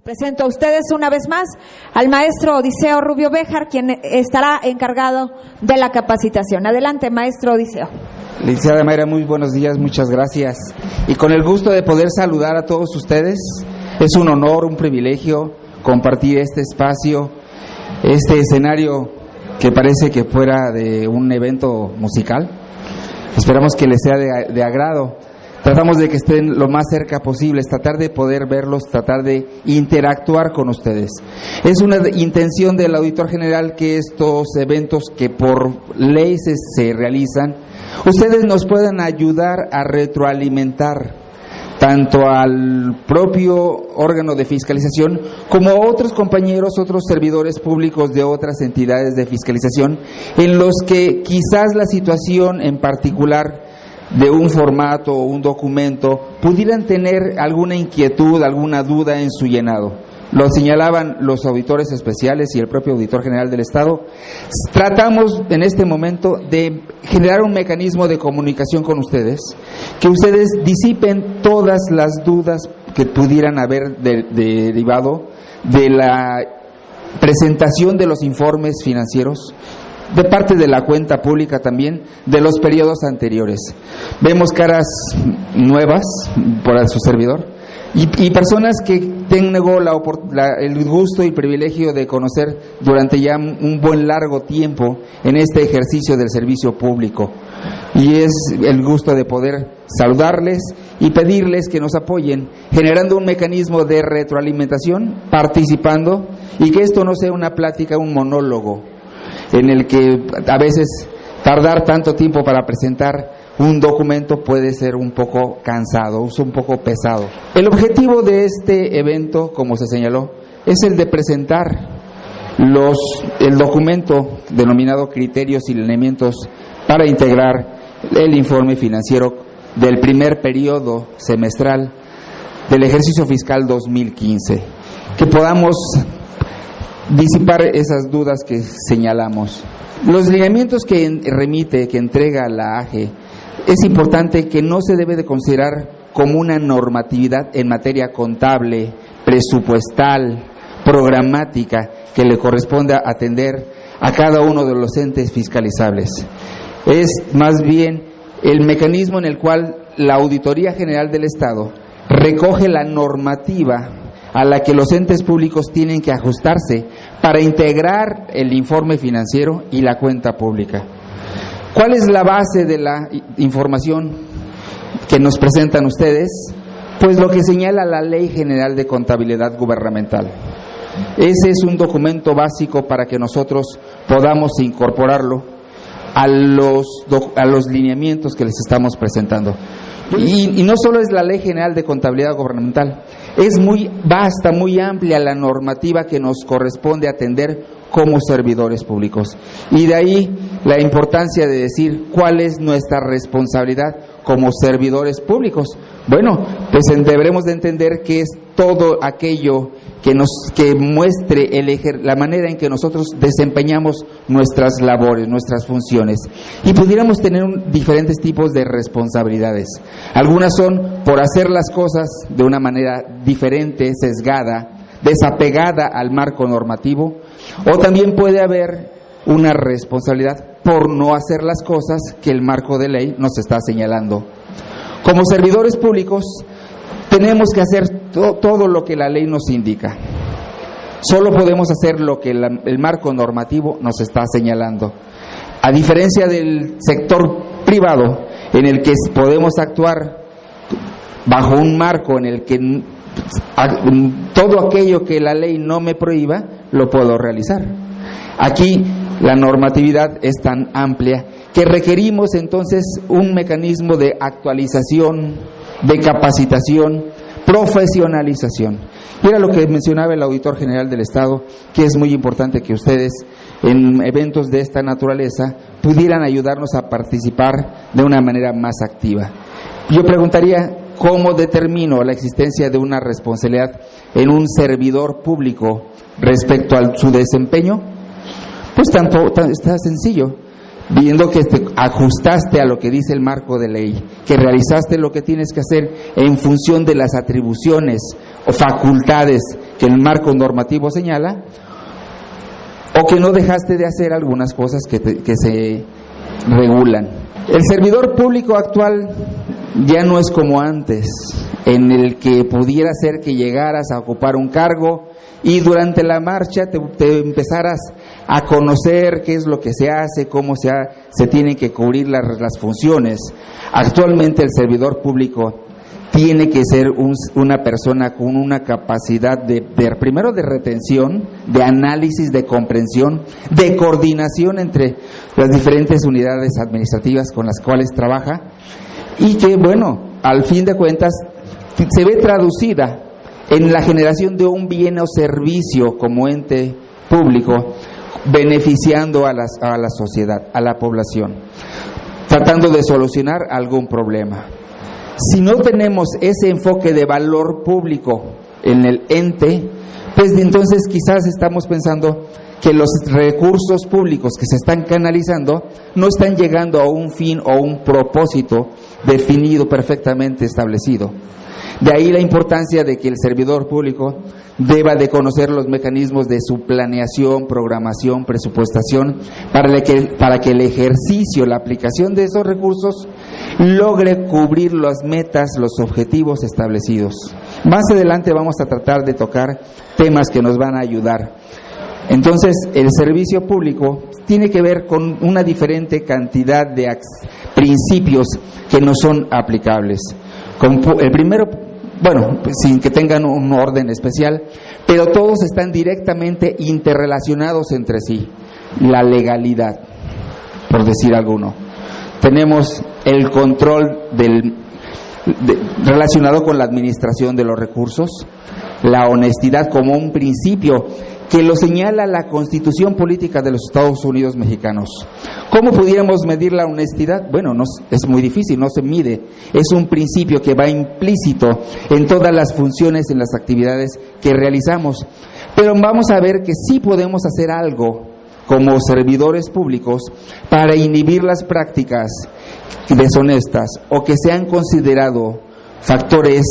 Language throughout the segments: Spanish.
Presento a ustedes una vez más al maestro Odiseo Rubio Béjar, quien estará encargado de la capacitación. Adelante, maestro Odiseo. Licenciada Mayra, muy buenos días, muchas gracias. Y con el gusto de poder saludar a todos ustedes, es un honor, un privilegio compartir este espacio, este escenario que parece que fuera de un evento musical. Esperamos que les sea de agrado. Tratamos de que estén lo más cerca posible, tratar de poder verlos, tratar de interactuar con ustedes. Es una intención del auditor general que estos eventos que por ley se realizan, ustedes nos puedan ayudar a retroalimentar tanto al propio órgano de fiscalización como a otros compañeros, otros servidores públicos de otras entidades de fiscalización, en los que quizás la situación en particular de un formato o un documento pudieran tener alguna inquietud, alguna duda en su llenado. Lo señalaban los auditores especiales y el propio auditor general del Estado. Tratamos en este momento de generar un mecanismo de comunicación con ustedes, que ustedes disipen todas las dudas que pudieran haber derivado de la presentación de los informes financieros, de parte de la cuenta pública también, de los periodos anteriores. Vemos caras nuevas por su servidor y personas que tengo el gusto y privilegio de conocer durante ya un buen largo tiempo en este ejercicio del servicio público. Y es el gusto de poder saludarles y pedirles que nos apoyen, generando un mecanismo de retroalimentación, participando, y que esto no sea una plática, un monólogo, en el que a veces tardar tanto tiempo para presentar un documento puede ser un poco cansado, un poco pesado. El objetivo de este evento, como se señaló, es el de presentar el documento denominado Criterios y Lineamientos para integrar el informe financiero del primer periodo semestral del ejercicio fiscal 2015, que podamos disipar esas dudas que señalamos. Los lineamientos que entrega la AGE, es importante que no se debe de considerar como una normatividad en materia contable, presupuestal, programática, que le corresponde atender a cada uno de los entes fiscalizables. Es más bien el mecanismo en el cual la Auditoría General del Estado recoge la normativa a la que los entes públicos tienen que ajustarse para integrar el informe financiero y la cuenta pública. ¿Cuál es la base de la información que nos presentan ustedes? Pues lo que señala la Ley General de Contabilidad Gubernamental. Ese es un documento básico para que nosotros podamos incorporarlo a los lineamientos que les estamos presentando. Y no solo es la Ley General de Contabilidad Gubernamental, es muy vasta, muy amplia la normativa que nos corresponde atender como servidores públicos. Y de ahí la importancia de decir cuál es nuestra responsabilidad como servidores públicos. Bueno, pues deberemos de entender que es todo aquello que muestre la manera en que nosotros desempeñamos nuestras labores, nuestras funciones. Y pudiéramos tener diferentes tipos de responsabilidades. Algunas son por hacer las cosas de una manera diferente, sesgada, desapegada al marco normativo, o también puede haber una responsabilidad por no hacer las cosas que el marco de ley nos está señalando. Como servidores públicos tenemos que hacer todo lo que la ley nos indica. Solo podemos hacer lo que el marco normativo nos está señalando. A diferencia del sector privado, en el que podemos actuar bajo un marco en el que todo aquello que la ley no me prohíba, lo puedo realizar. Aquí la normatividad es tan amplia que requerimos entonces un mecanismo de actualización, de capacitación, profesionalización. Y era lo que mencionaba el auditor general del Estado, que es muy importante que ustedes en eventos de esta naturaleza pudieran ayudarnos a participar de una manera más activa. Yo preguntaría, ¿cómo determino la existencia de una responsabilidad en un servidor público respecto a su desempeño? Pues está sencillo. viendo que te ajustaste a lo que dice el marco de ley, que realizaste lo que tienes que hacer en función de las atribuciones o facultades que el marco normativo señala, o que no dejaste de hacer algunas cosas que se regulan. El servidor público actual ya no es como antes, en el que pudiera ser que llegaras a ocupar un cargo y durante la marcha te empezaras a conocer qué es lo que se hace, cómo se tienen que cubrir las funciones. Actualmente el servidor público tiene que ser una persona con una capacidad primero de retención, de análisis, de comprensión, de coordinación entre las diferentes unidades administrativas con las cuales trabaja, y que, bueno, al fin de cuentas se ve traducida en la generación de un bien o servicio como ente público, beneficiando a la sociedad, a la población, tratando de solucionar algún problema. Si no tenemos ese enfoque de valor público en el ente, pues entonces quizás estamos pensando que los recursos públicos que se están canalizando no están llegando a un fin o un propósito definido, perfectamente establecido. De ahí la importancia de que el servidor público deba de conocer los mecanismos de su planeación, programación, presupuestación, para que el ejercicio, la aplicación de esos recursos logre cubrir las metas, los objetivos establecidos. Más adelante vamos a tratar de tocar temas que nos van a ayudar. Entonces, el servicio público tiene que ver con una diferente cantidad de principios que no son aplicables. El primero, bueno, pues sin que tengan un orden especial, pero todos están directamente interrelacionados entre sí. La legalidad, por decir alguno. Tenemos el control relacionado con la administración de los recursos, la honestidad como un principio que lo señala la Constitución Política de los Estados Unidos Mexicanos. ¿Cómo pudiéramos medir la honestidad? Bueno, es muy difícil, no se mide. Es un principio que va implícito en todas las funciones, en las actividades que realizamos. Pero vamos a ver que sí podemos hacer algo como servidores públicos para inhibir las prácticas deshonestas o que se han considerado factores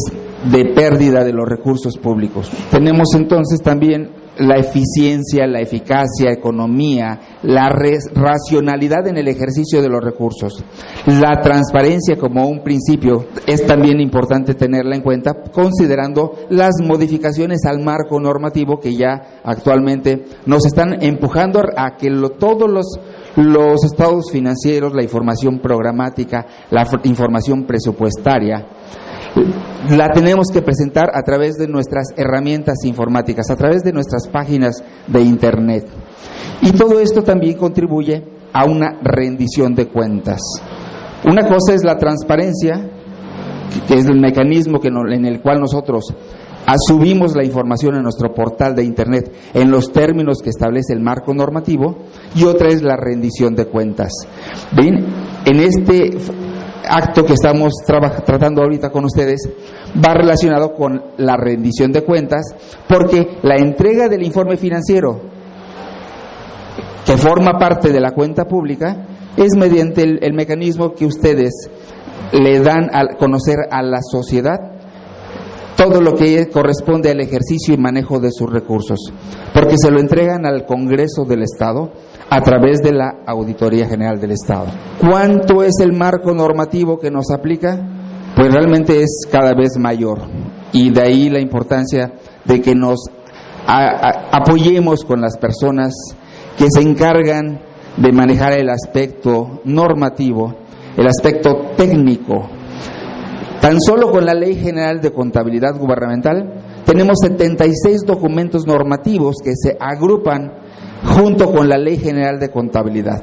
de pérdida de los recursos públicos. Tenemos entonces también la eficiencia, la eficacia, economía, la racionalidad en el ejercicio de los recursos. La transparencia como un principio es también importante tenerla en cuenta, considerando las modificaciones al marco normativo que ya actualmente nos están empujando a que todos los estados financieros, la información programática, la información presupuestaria, la tenemos que presentar a través de nuestras herramientas informáticas, a través de nuestras páginas de internet. Y todo esto también contribuye a una rendición de cuentas. Una cosa es la transparencia, que es el mecanismo en el cual nosotros subimos la información en nuestro portal de internet en los términos que establece el marco normativo, y otra es la rendición de cuentas. Bien, en este acto que estamos tratando ahorita con ustedes va relacionado con la rendición de cuentas, porque la entrega del informe financiero, que forma parte de la cuenta pública, es mediante el mecanismo que ustedes le dan a conocer a la sociedad todo lo que corresponde al ejercicio y manejo de sus recursos, porque se lo entregan al Congreso del Estado a través de la Auditoría General del Estado. ¿Cuánto es el marco normativo que nos aplica? Pues realmente es cada vez mayor, y de ahí la importancia de que nos apoyemos con las personas que se encargan de manejar el aspecto normativo, el aspecto técnico. Tan solo con la Ley General de Contabilidad Gubernamental tenemos 76 documentos normativos que se agrupan junto con la Ley General de Contabilidad.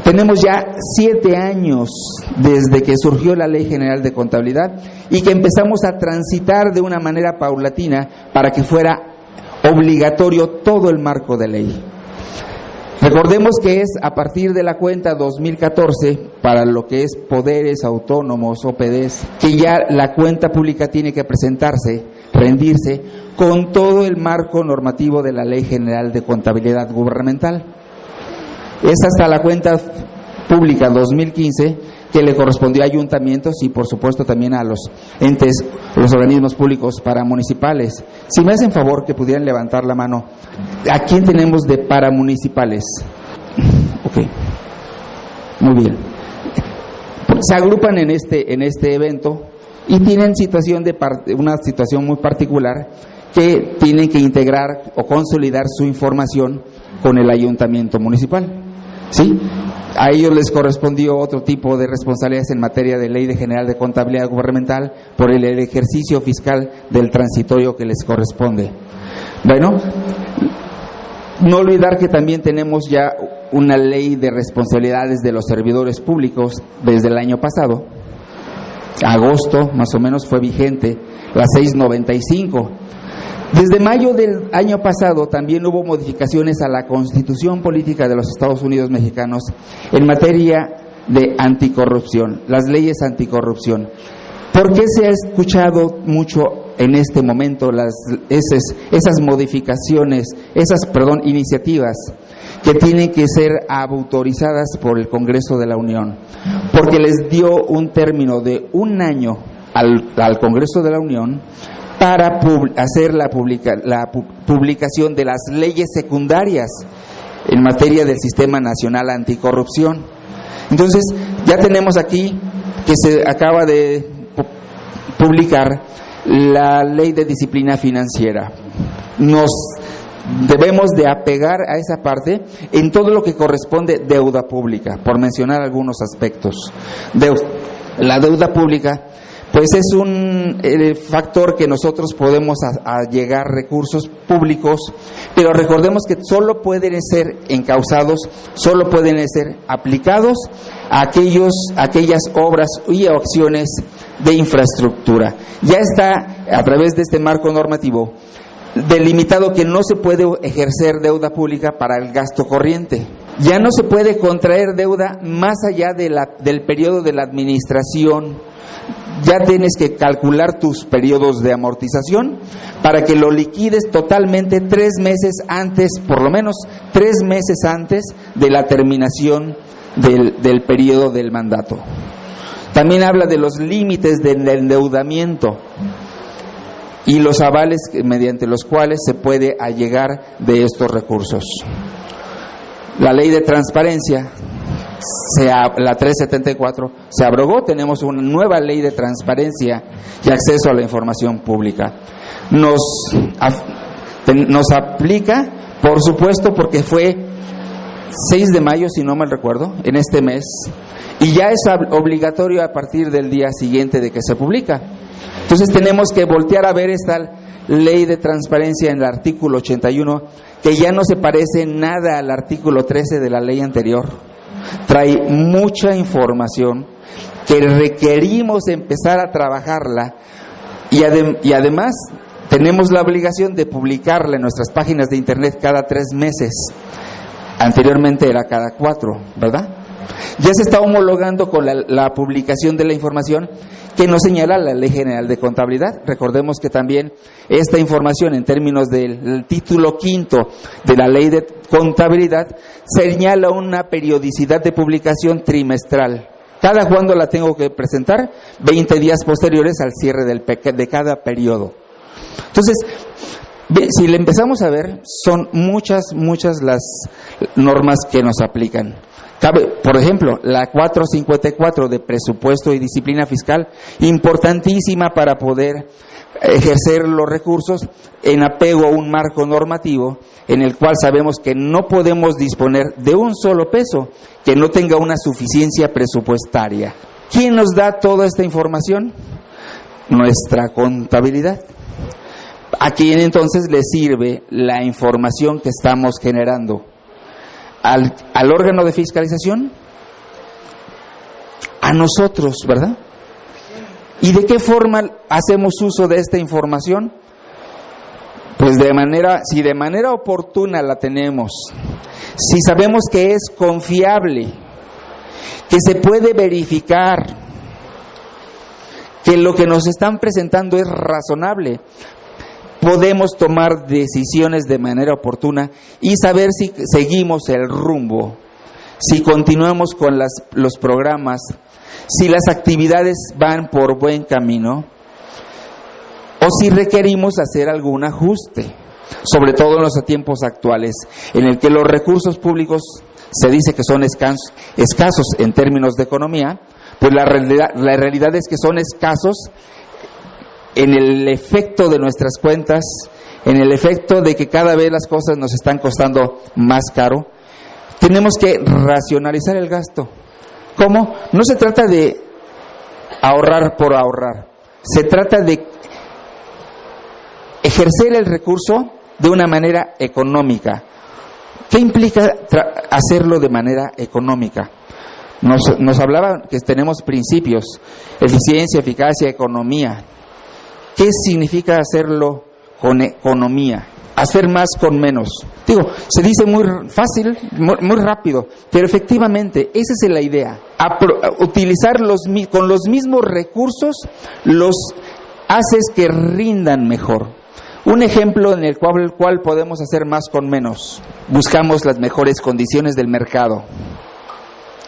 Tenemos ya 7 años desde que surgió la Ley General de Contabilidad y que empezamos a transitar de una manera paulatina para que fuera obligatorio todo el marco de ley. Recordemos que es a partir de la cuenta 2014, para lo que es poderes autónomos, OPDs, que ya la cuenta pública tiene que presentarse, rendirse, con todo el marco normativo de la Ley General de Contabilidad Gubernamental. Es hasta la cuenta pública 2015 que le correspondió a ayuntamientos y por supuesto también a los entes, los organismos públicos paramunicipales. Si me hacen favor que pudieran levantar la mano, ¿a quién tenemos de paramunicipales? Ok, muy bien. Se agrupan en este evento y tienen una situación muy particular que tienen que integrar o consolidar su información con el ayuntamiento municipal, ¿sí? A ellos les correspondió otro tipo de responsabilidades en materia de Ley General de Contabilidad Gubernamental por el ejercicio fiscal del transitorio que les corresponde. Bueno, no olvidar que también tenemos ya una ley de responsabilidades de los servidores públicos desde el año pasado. Agosto, más o menos, fue vigente la 695. Desde mayo del año pasado también hubo modificaciones a la Constitución Política de los Estados Unidos Mexicanos en materia de anticorrupción, las leyes anticorrupción. ¿Por qué se ha escuchado mucho en este momento esas modificaciones, iniciativas que tienen que ser autorizadas por el Congreso de la Unión? Porque les dio un término de un año al Congreso de la Unión para hacer la publicación de las leyes secundarias en materia del Sistema Nacional Anticorrupción. Entonces, ya tenemos aquí que se acaba de publicar la Ley de Disciplina Financiera. Nos debemos de apegar a esa parte en todo lo que corresponde deuda pública, por mencionar algunos aspectos. La deuda pública pues es un factor que nosotros podemos allegar recursos públicos, pero recordemos que solo pueden ser encausados, solo pueden ser aplicados a aquellas obras y acciones de infraestructura. Ya está a través de este marco normativo delimitado que no se puede ejercer deuda pública para el gasto corriente. Ya no se puede contraer deuda más allá del periodo de la administración. Ya tienes que calcular tus periodos de amortización para que lo liquides totalmente 3 meses antes, por lo menos 3 meses antes de la terminación del periodo del mandato. También habla de los límites del endeudamiento y los avales mediante los cuales se puede allegar de estos recursos. La ley de transparencia, la 374, se abrogó. Tenemos una nueva ley de transparencia y acceso a la información pública. Nos aplica, por supuesto, porque fue 6 de mayo, si no mal recuerdo, en este mes, y ya es obligatorio a partir del día siguiente de que se publica. Entonces tenemos que voltear a ver esta ley de transparencia en el artículo 81, que ya no se parece nada al artículo 13 de la ley anterior. Trae mucha información que requerimos empezar a trabajarla y además tenemos la obligación de publicarla en nuestras páginas de internet cada 3 meses. Anteriormente era cada 4, ¿verdad? Ya se está homologando con la publicación de la información que nos señala la Ley General de Contabilidad. Recordemos que también esta información en términos del título 5 de la Ley de Contabilidad señala una periodicidad de publicación trimestral. ¿Cada cuándo la tengo que presentar? 20 días posteriores al cierre de cada periodo. Entonces, si le empezamos a ver, son muchas las normas que nos aplican. Cabe, por ejemplo, la 454 de presupuesto y disciplina fiscal, importantísima para poder ejercer los recursos en apego a un marco normativo en el cual sabemos que no podemos disponer de un solo peso que no tenga una suficiencia presupuestaria. ¿Quién nos da toda esta información? Nuestra contabilidad. ¿A quién entonces le sirve la información que estamos generando? ¿Al órgano de fiscalización? A nosotros, ¿verdad? ¿Y de qué forma hacemos uso de esta información? Pues si de manera oportuna la tenemos, si sabemos que es confiable, que se puede verificar, que lo que nos están presentando es razonable, podemos tomar decisiones de manera oportuna y saber si seguimos el rumbo, si continuamos con los programas si las actividades van por buen camino o si requerimos hacer algún ajuste, sobre todo en los tiempos actuales, en el que los recursos públicos se dice que son escasos en términos de economía. Pues la realidad es que son escasos en el efecto de nuestras cuentas, en el efecto de que cada vez las cosas nos están costando más caro. Tenemos que racionalizar el gasto. ¿Cómo? No se trata de ahorrar por ahorrar, se trata de ejercer el recurso de una manera económica. ¿Qué implica hacerlo de manera económica? Nos hablaba que tenemos principios: eficiencia, eficacia, economía. ¿Qué significa hacerlo con economía? Hacer más con menos. Digo, se dice muy fácil, muy rápido, pero efectivamente esa es la idea. Utilizar con los mismos recursos los haces que rindan mejor. Un ejemplo en el cual podemos hacer más con menos. Buscamos las mejores condiciones del mercado.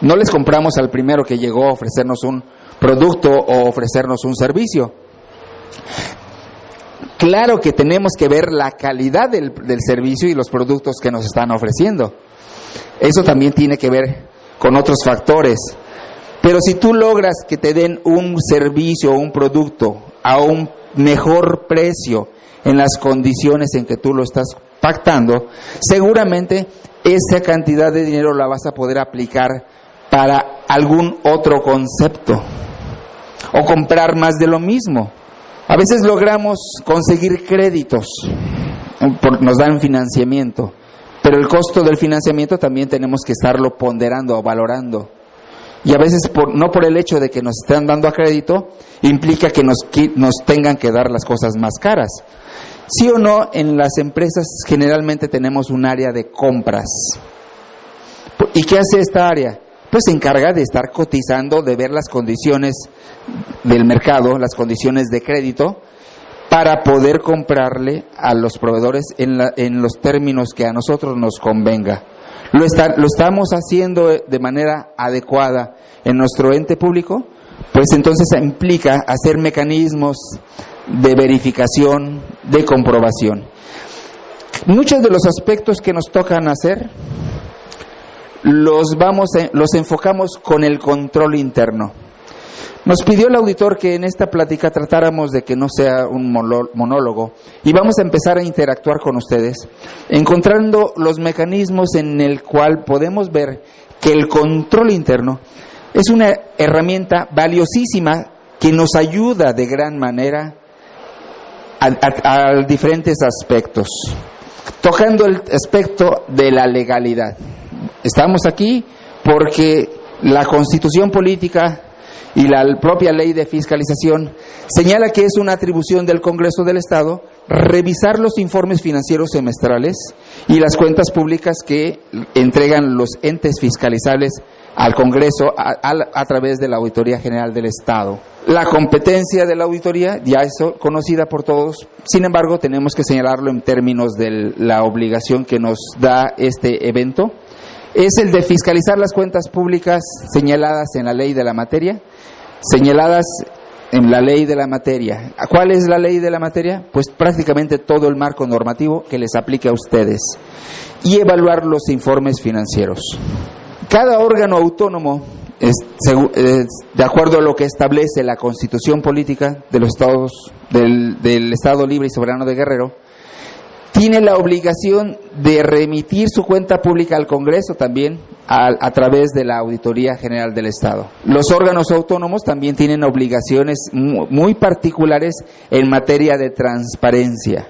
No les compramos al primero que llegó a ofrecernos un producto o ofrecernos un servicio. Claro que tenemos que ver la calidad del servicio y los productos que nos están ofreciendo. Eso también tiene que ver con otros factores. Pero si tú logras que te den un servicio o un producto a un mejor precio en las condiciones en que tú lo estás pactando, seguramente esa cantidad de dinero la vas a poder aplicar para algún otro concepto o comprar más de lo mismo. A veces logramos conseguir créditos, nos dan financiamiento, pero el costo del financiamiento también tenemos que estarlo ponderando o valorando. Y a veces no por el hecho de que nos estén dando a crédito implica que nos tengan que dar las cosas más caras. Sí o no, en las empresas generalmente tenemos un área de compras. ¿Y qué hace esta área? Pues se encarga de estar cotizando, de ver las condiciones del mercado, las condiciones de crédito, para poder comprarle a los proveedores en los términos que a nosotros nos convenga. ¿Lo estamos haciendo de manera adecuada en nuestro ente público? Pues entonces implica hacer mecanismos de verificación, de comprobación. Muchos de los aspectos que nos tocan hacer los enfocamos con el control interno. Nos pidió el auditor que en esta plática tratáramos de que no sea un monólogo y vamos a empezar a interactuar con ustedes, encontrando los mecanismos en el cual podemos ver que el control interno es una herramienta valiosísima que nos ayuda de gran manera a diferentes aspectos, tocando el aspecto de la legalidad. Estamos aquí porque la Constitución Política y la propia Ley de Fiscalización señala que es una atribución del Congreso del Estado revisar los informes financieros semestrales y las cuentas públicas que entregan los entes fiscalizables al Congreso a través de la Auditoría General del Estado. La competencia de la auditoría ya es conocida por todos, sin embargo tenemos que señalarlo en términos de la obligación que nos da este evento. Es el de fiscalizar las cuentas públicas señaladas en la ley de la materia, ¿Cuál es la ley de la materia? Pues prácticamente todo el marco normativo que les aplique a ustedes, y evaluar los informes financieros. Cada órgano autónomo, de acuerdo a lo que establece la Constitución Política de los Estados del Estado Libre y Soberano de Guerrero, tiene la obligación de remitir su cuenta pública al Congreso también a través de la Auditoría General del Estado. Los órganos autónomos también tienen obligaciones muy particulares en materia de transparencia.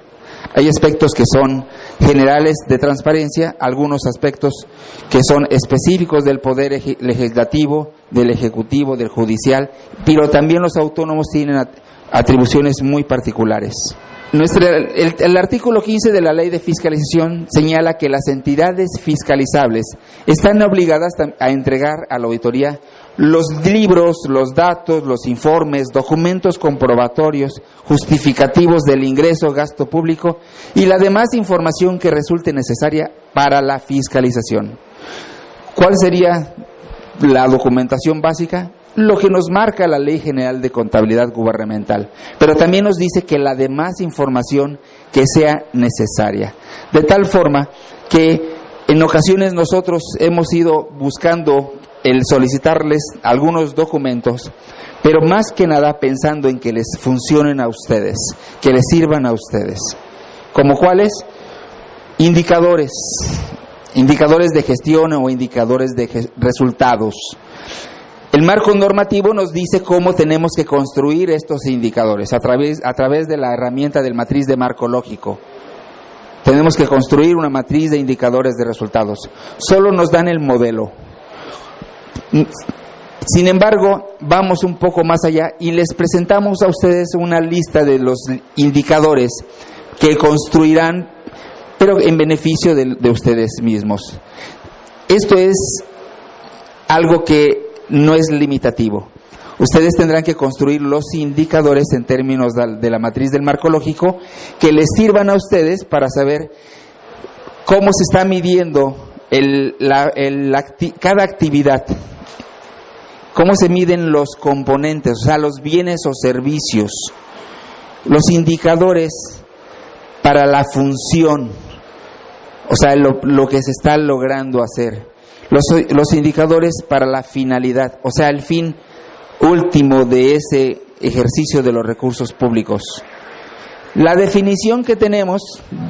Hay aspectos que son generales de transparencia, algunos aspectos que son específicos del Poder Legislativo, del Ejecutivo, del Judicial, pero también los autónomos tienen atribuciones muy particulares. El artículo 15 de la Ley de Fiscalización señala que las entidades fiscalizables están obligadas a entregar a la auditoría los libros, los datos, los informes, documentos comprobatorios, justificativos del ingreso, gasto público y la demás información que resulte necesaria para la fiscalización. ¿Cuál sería la documentación básica? lo que nos marca la Ley General de Contabilidad Gubernamental, pero también nos dice que la demás información que sea necesaria, de tal forma que en ocasiones nosotros hemos ido buscando el solicitarles algunos documentos, pero más que nada pensando en que les funcionen a ustedes, que les sirvan a ustedes. ¿Como cuáles? Indicadores de gestión o indicadores de resultados. El marco normativo nos dice cómo tenemos que construir estos indicadores a través de la herramienta del matriz de marco lógico. Tenemos que construir una matriz de indicadores de resultados. Solo nos dan el modelo. Sin embargo, vamos un poco más allá y les presentamos a ustedes una lista de los indicadores que construirán, pero en beneficio de ustedes mismos. Esto es algo que no es limitativo. Ustedes tendrán que construir los indicadores en términos de la matriz del marco lógico que les sirvan a ustedes para saber cómo se está midiendo cada actividad, cómo se miden los componentes, o sea, los bienes o servicios, los indicadores para la función, o sea, lo que se está logrando hacer, los indicadores para la finalidad, o sea, el fin último de ese ejercicio de los recursos públicos. La definición que tenemos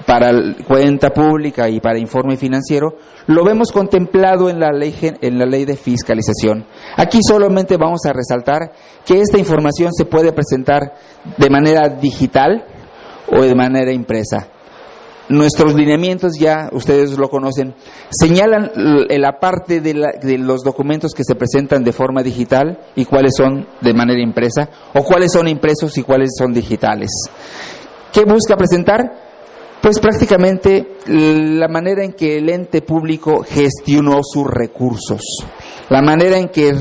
para cuenta pública y para informe financiero lo vemos contemplado en la ley de fiscalización. Aquí solamente vamos a resaltar que esta información se puede presentar de manera digital o de manera impresa. Nuestros lineamientos, ya ustedes lo conocen, señalan la parte de los documentos que se presentan de forma digital y cuáles son de manera impresa, o cuáles son impresos y cuáles son digitales. ¿Qué busca presentar? Pues prácticamente la manera en que el ente público gestionó sus recursos, la manera en que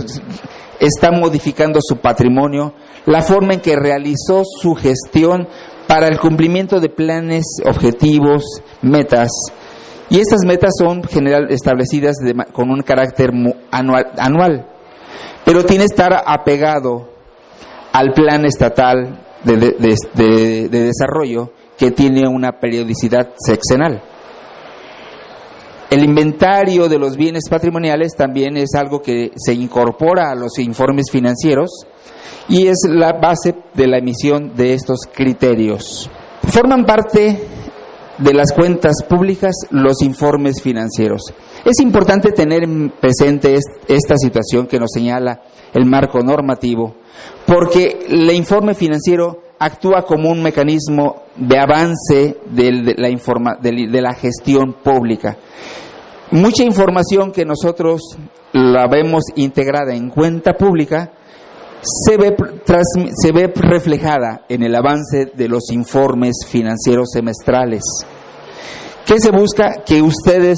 está modificando su patrimonio, la forma en que realizó su gestión para el cumplimiento de planes, objetivos, metas. Y estas metas son establecidas con un carácter anual, pero tiene que estar apegado al plan estatal de desarrollo, que tiene una periodicidad sexenal. El inventario de los bienes patrimoniales también es algo que se incorpora a los informes financieros y es la base de la emisión de estos criterios. Forman parte de las cuentas públicas los informes financieros. Es importante tener presente esta situación que nos señala el marco normativo, porque el informe financiero actúa como un mecanismo de avance de la gestión pública. Mucha información que nosotros la vemos integrada en cuenta pública se ve reflejada en el avance de los informes financieros semestrales. ¿Qué se busca? Que ustedes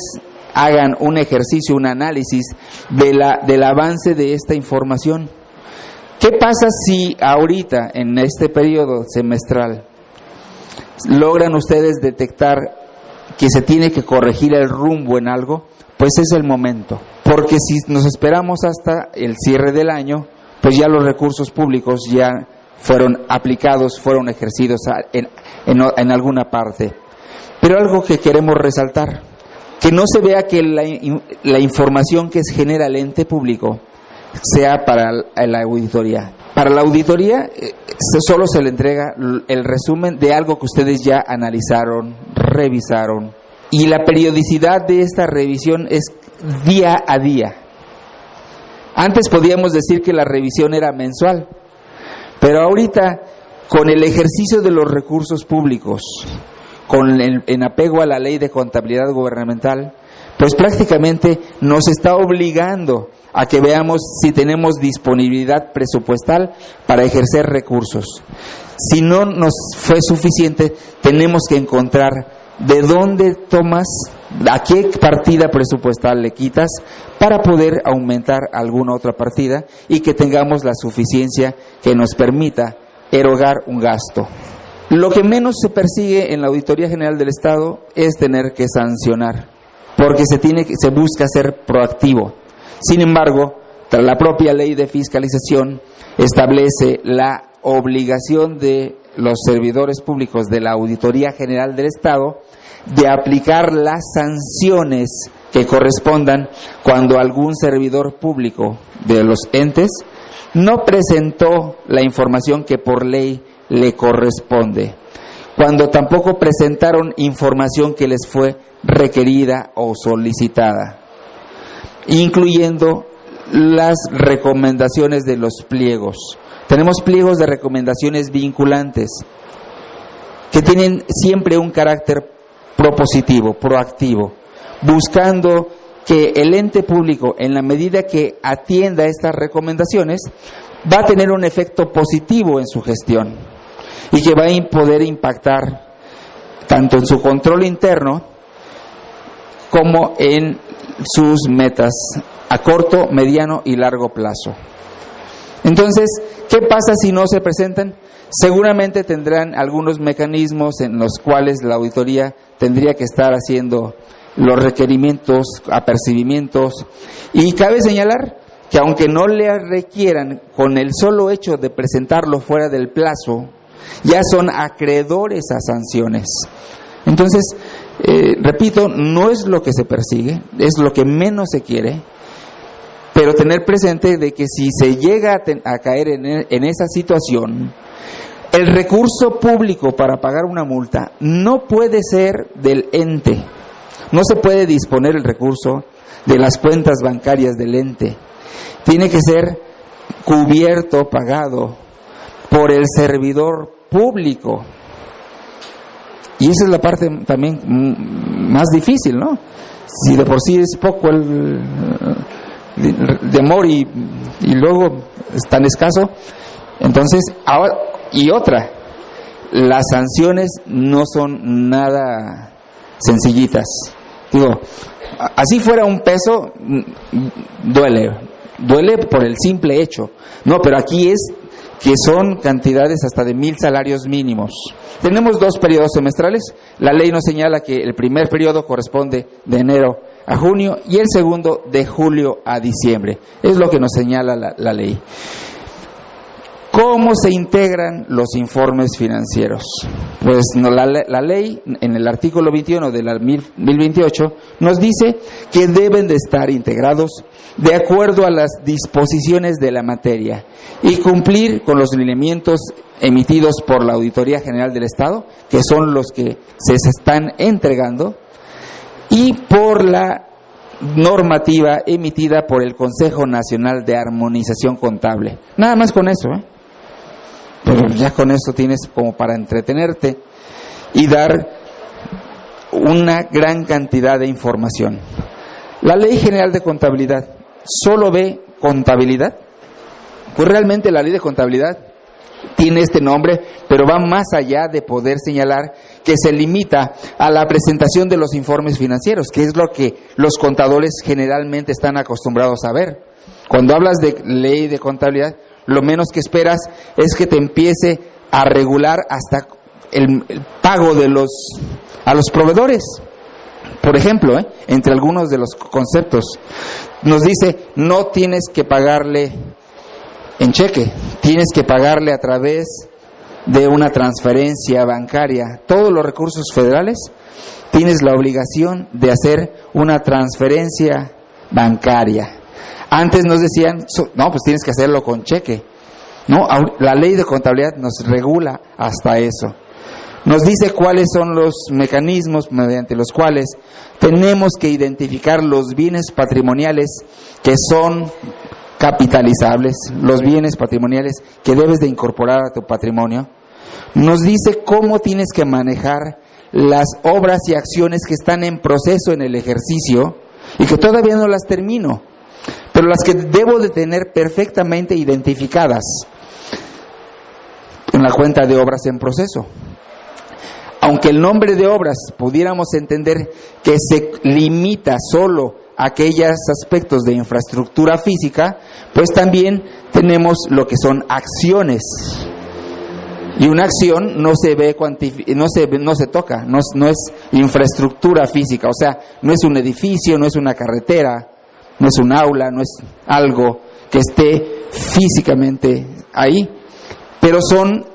hagan un ejercicio, un análisis del avance de esta información. ¿Qué pasa si ahorita, en este periodo semestral, logran ustedes detectar que se tiene que corregir el rumbo en algo? Pues es el momento. Porque si nos esperamos hasta el cierre del año, pues ya los recursos públicos ya fueron aplicados, fueron ejercidos en alguna parte. Pero algo que queremos resaltar, que no se vea que la información que genera el ente público sea para la auditoría. Para la auditoría solo se le entrega el resumen de algo que ustedes ya analizaron, revisaron, y la periodicidad de esta revisión es día a día. Antes podíamos decir que la revisión era mensual, pero ahorita, con el ejercicio de los recursos públicos, en apego a la ley de contabilidad gubernamental, pues prácticamente nos está obligando a que veamos si tenemos disponibilidad presupuestal para ejercer recursos. Si no nos fue suficiente, tenemos que encontrar de dónde tomas, a qué partida presupuestal le quitas para poder aumentar alguna otra partida y que tengamos la suficiencia que nos permita erogar un gasto. Lo que menos se persigue en la Auditoría General del Estado es tener que sancionar, porque se busca ser proactivo. Sin embargo, la propia ley de fiscalización establece la obligación de los servidores públicos de la Auditoría General del Estado de aplicar las sanciones que correspondan cuando algún servidor público de los entes no presentó la información que por ley le corresponde, cuando tampoco presentaron información que les fue requerida o solicitada, incluyendo las recomendaciones de los pliegos. Tenemos pliegos de recomendaciones vinculantes que tienen siempre un carácter propositivo, proactivo, buscando que el ente público, en la medida que atienda estas recomendaciones, va a tener un efecto positivo en su gestión y que va a poder impactar tanto en su control interno como en sus metas a corto, mediano y largo plazo. Entonces, ¿qué pasa si no se presentan? Seguramente tendrán algunos mecanismos en los cuales la auditoría tendría que estar haciendo los requerimientos, apercibimientos, y cabe señalar que aunque no le requieran, con el solo hecho de presentarlo fuera del plazo, ya son acreedores a sanciones. Entonces, repito, no es lo que se persigue, es lo que menos se quiere, pero tener presente de que si se llega a caer en esa situación, el recurso público para pagar una multa no puede ser del ente, no se puede disponer el recurso de las cuentas bancarias del ente, tiene que ser cubierto, pagado por el servidor público. Y esa es la parte también más difícil, ¿no? Si de por sí es poco el de amor y luego es tan escaso, entonces ahora, y otra, las sanciones no son nada sencillitas. Digo, así fuera un peso, duele por el simple hecho, no, pero aquí es que son cantidades hasta de 1,000 salarios mínimos. Tenemos 2 periodos semestrales. La ley nos señala que el primer periodo corresponde de enero a junio y el segundo de julio a diciembre. Es lo que nos señala la ley. ¿Cómo se integran los informes financieros? Pues la ley, en el artículo 21 de la 1028, nos dice que deben de estar integrados de acuerdo a las disposiciones de la materia y cumplir con los lineamientos emitidos por la Auditoría General del Estado, que son los que se están entregando, y por la normativa emitida por el Consejo Nacional de Armonización Contable. Nada más con eso, pero ya con eso tienes como para entretenerte y dar una gran cantidad de información. La Ley General de Contabilidad solo ve contabilidad. Pues realmente la Ley de Contabilidad tiene este nombre, pero va más allá de poder señalar que se limita a la presentación de los informes financieros, que es lo que los contadores generalmente están acostumbrados a ver. Cuando hablas de Ley de Contabilidad, lo menos que esperas es que te empiece a regular hasta el pago a los proveedores. Por ejemplo, entre algunos de los conceptos, nos dice, no tienes que pagarle en cheque, tienes que pagarle a través de una transferencia bancaria. Todos los recursos federales tienes la obligación de hacer una transferencia bancaria. Antes nos decían, no, pues tienes que hacerlo con cheque. No, la Ley de Contabilidad nos regula hasta eso. Nos dice cuáles son los mecanismos mediante los cuales tenemos que identificar los bienes patrimoniales que son capitalizables, los bienes patrimoniales que debes de incorporar a tu patrimonio. Nos dice cómo tienes que manejar las obras y acciones que están en proceso en el ejercicio y que todavía no las termino, pero las que debo de tener perfectamente identificadas en la cuenta de obras en proceso. Aunque el nombre de obras pudiéramos entender que se limita solo a aquellos aspectos de infraestructura física, pues también tenemos lo que son acciones. Y una acción no se ve no se toca, no es infraestructura física, o sea, no es un edificio, no es una carretera, no es un aula, no es algo que esté físicamente ahí, pero son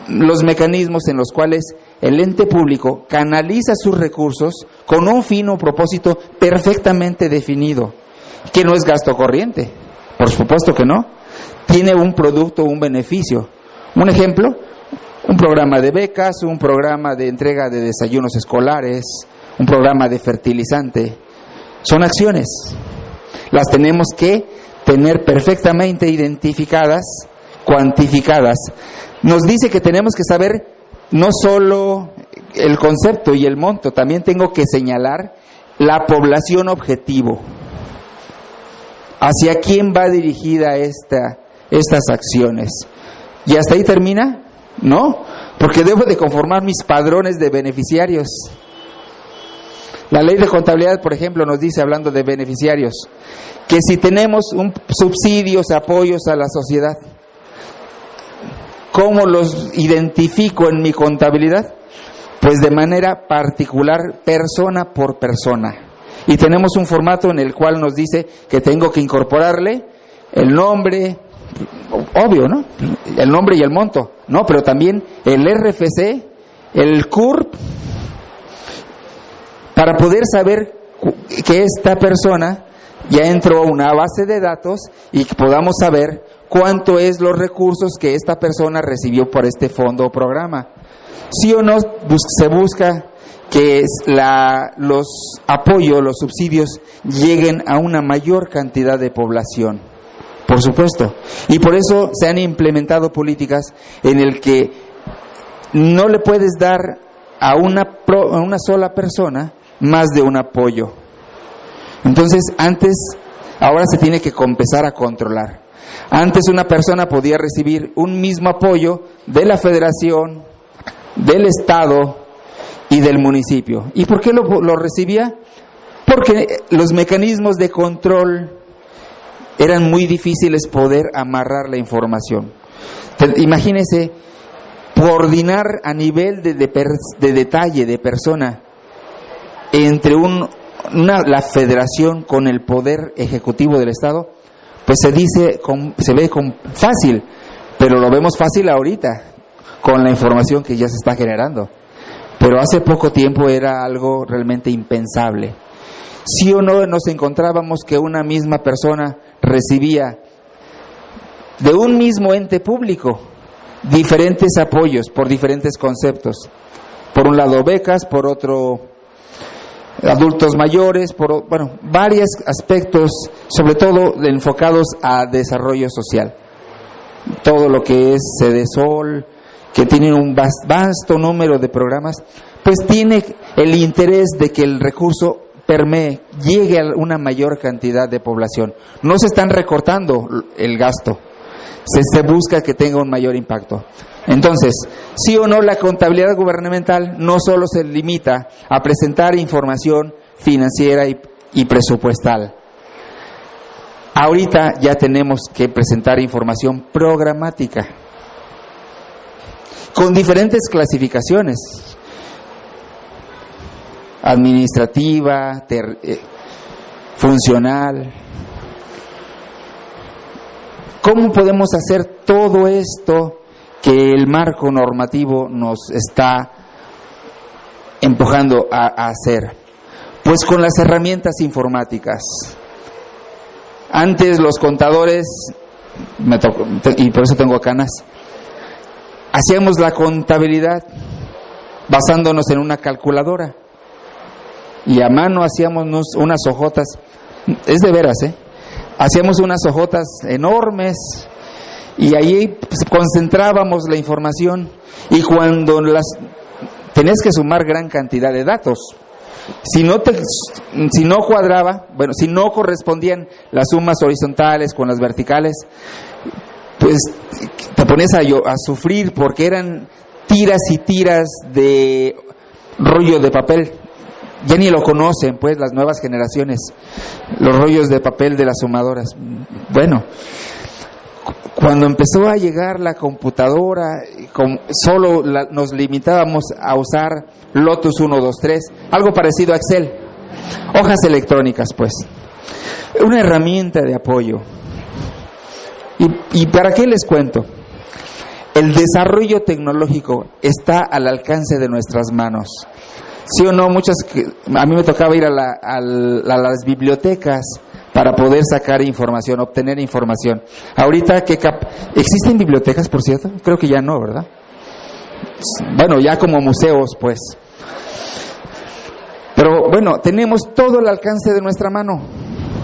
los mecanismos en los cuales el ente público canaliza sus recursos con un fin o propósito perfectamente definido, que no es gasto corriente, por supuesto que no, tiene un producto, un beneficio. Un ejemplo, un programa de becas, un programa de entrega de desayunos escolares, un programa de fertilizante, son acciones. Las tenemos que tener perfectamente identificadas, cuantificadas. Nos dice que tenemos que saber no solo el concepto y el monto, también tengo que señalar la población objetivo. ¿Hacia quién va dirigida estas acciones? ¿Y hasta ahí termina? No, porque debo de conformar mis padrones de beneficiarios. La ley de contabilidad, por ejemplo, nos dice, hablando de beneficiarios, que si tenemos subsidios, apoyos a la sociedad, ¿cómo los identifico en mi contabilidad? Pues de manera particular, persona por persona. Y tenemos un formato en el cual nos dice que tengo que incorporarle el nombre, obvio, ¿no? El nombre y el monto, ¿no? Pero también el RFC, el CURP, para poder saber que esta persona ya entró a una base de datos y que podamos saber cuánto es los recursos que esta persona recibió por este fondo o programa. Sí o no se busca que los apoyos, los subsidios lleguen a una mayor cantidad de población, por supuesto. Y por eso se han implementado políticas en el que no le puedes dar a una sola persona más de un apoyo. Entonces, ahora se tiene que empezar a controlar. Antes una persona podía recibir un mismo apoyo de la federación, del estado y del municipio. ¿Y por qué lo recibía? Porque los mecanismos de control eran muy difíciles poder amarrar la información. Imagínese coordinar a nivel de detalle de persona entre la federación con el poder ejecutivo del estado, pues se ve fácil, pero lo vemos fácil ahorita con la información que ya se está generando. Pero hace poco tiempo era algo realmente impensable. Sí o no nos encontrábamos que una misma persona recibía de un mismo ente público diferentes apoyos por diferentes conceptos. Por un lado becas, por otro adultos mayores, varios aspectos, sobre todo enfocados a desarrollo social. Todo lo que es Cedesol, que tiene un vasto número de programas, pues tiene el interés de que el recurso llegue a una mayor cantidad de población. No se están recortando el gasto, se busca que tenga un mayor impacto. Entonces, sí o no, la contabilidad gubernamental no solo se limita a presentar información financiera y presupuestal. Ahorita ya tenemos que presentar información programática con diferentes clasificaciones: administrativa, funcional. ¿Cómo podemos hacer todo esto que el marco normativo nos está empujando a hacer? Pues con las herramientas informáticas. Antes los contadores, y por eso tengo canas, hacíamos la contabilidad basándonos en una calculadora y a mano hacíamos unas hojotas, es de veras, hacíamos unas hojotas enormes y ahí concentrábamos la información, y cuando tenés que sumar gran cantidad de datos, si no cuadraba, si no correspondían las sumas horizontales con las verticales, pues te pones a sufrir, porque eran tiras y tiras de rollo de papel. Ya ni lo conocen, pues, las nuevas generaciones, los rollos de papel de las sumadoras. Bueno, cuando empezó a llegar la computadora, solo nos limitábamos a usar Lotus 1, 2, 3, algo parecido a Excel, hojas electrónicas, pues, una herramienta de apoyo. ¿Y para qué les cuento? El desarrollo tecnológico está al alcance de nuestras manos. Sí o no, a mí me tocaba ir a las bibliotecas para poder sacar información, obtener información. Ahorita, ¿existen bibliotecas, por cierto? Creo que ya no, ¿verdad? Bueno, ya como museos, pues. Pero bueno, tenemos todo al alcance de nuestra mano.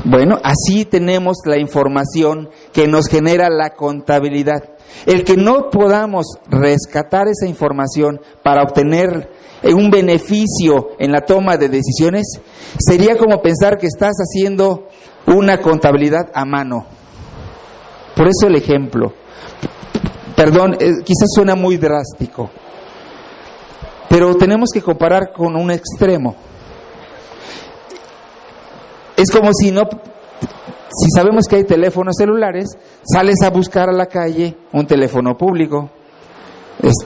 Bueno, así tenemos la información que nos genera la contabilidad. El que no podamos rescatar esa información para obtener un beneficio en la toma de decisiones, sería como pensar que estás haciendo una contabilidad a mano. Por eso el ejemplo. Perdón, quizás suena muy drástico, pero tenemos que comparar con un extremo. Es como si sabemos que hay teléfonos celulares, sales a buscar a la calle un teléfono público,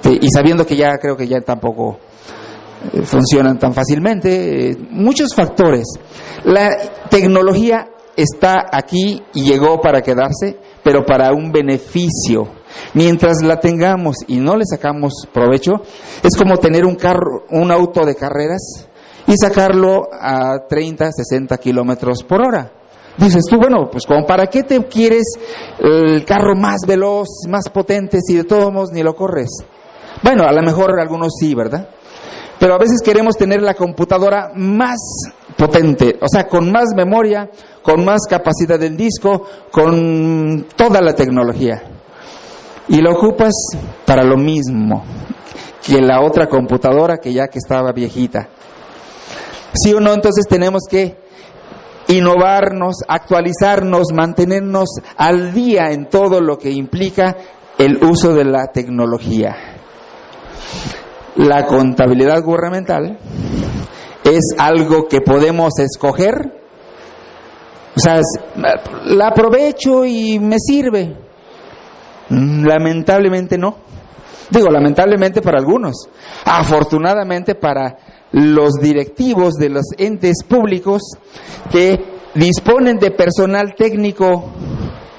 y sabiendo que creo que ya tampoco funcionan tan fácilmente, muchos factores. La tecnología está aquí y llegó para quedarse, pero para un beneficio. Mientras la tengamos y no le sacamos provecho, es como tener un auto de carreras y sacarlo a 30, 60 kilómetros por hora. Dices tú, bueno, pues como ¿para qué te quieres el carro más veloz, más potente, si de todos modos ni lo corres? Bueno, a lo mejor algunos sí, ¿verdad? Pero a veces queremos tener la computadora más potente, o sea, con más memoria, con más capacidad del disco, con toda la tecnología. Y lo ocupas para lo mismo que la otra computadora que estaba viejita. ¿Sí o no? Entonces tenemos que innovarnos, actualizarnos, mantenernos al día en todo lo que implica el uso de la tecnología. La contabilidad gubernamental es algo que podemos escoger, o sea, la aprovecho y me sirve. Lamentablemente no. Digo, lamentablemente para algunos. Afortunadamente para los directivos de los entes públicos que disponen de personal técnico.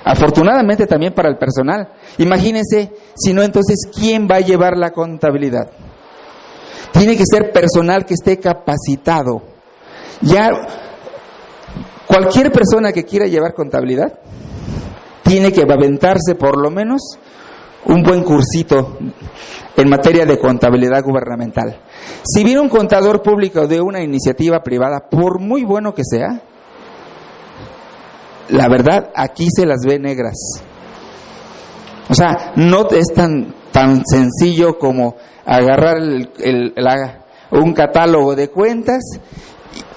Afortunadamente también para el personal. Imagínense, si no, entonces, ¿quién va a llevar la contabilidad? Tiene que ser personal que esté capacitado. Ya, cualquier persona que quiera llevar contabilidad tiene que aventarse por lo menos un buen cursito en materia de contabilidad gubernamental. Si viene un contador público de una iniciativa privada, por muy bueno que sea, la verdad, aquí se las ve negras. O sea, no es tan sencillo como agarrar un catálogo de cuentas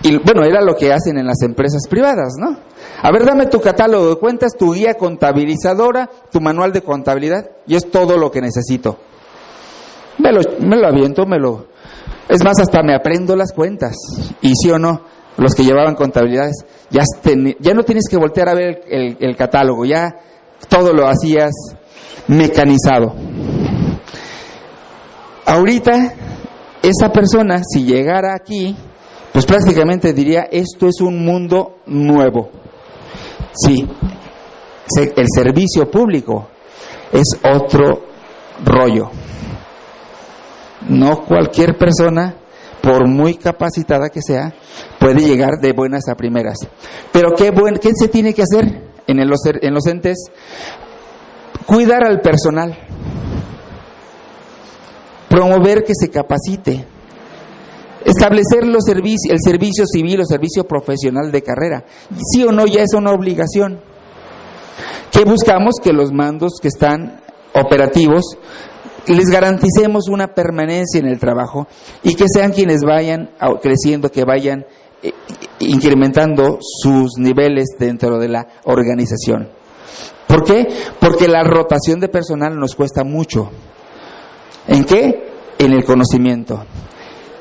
y bueno, era lo que hacen en las empresas privadas, ¿no? A ver, dame tu catálogo de cuentas, tu guía contabilizadora, tu manual de contabilidad, y es todo lo que necesito. Me lo aviento, es más, hasta me aprendo las cuentas. Y sí o no, los que llevaban contabilidades, ya no tienes que voltear a ver el catálogo, ya todo lo hacías mecanizado. Ahorita, esa persona, si llegara aquí, pues prácticamente diría, esto es un mundo nuevo. Sí, el servicio público es otro rollo. No cualquier persona, por muy capacitada que sea, puede llegar de buenas a primeras. Pero ¿qué se tiene que hacer en los entes? Cuidar al personal, promover que se capacite, establecer el servicio civil o servicio profesional de carrera. Sí o no, ya es una obligación. ¿Qué buscamos? Que los mandos que están operativos les garanticemos una permanencia en el trabajo y que sean quienes vayan creciendo, que vayan incrementando sus niveles dentro de la organización. ¿Por qué? Porque la rotación de personal nos cuesta mucho. ¿En qué? En el conocimiento.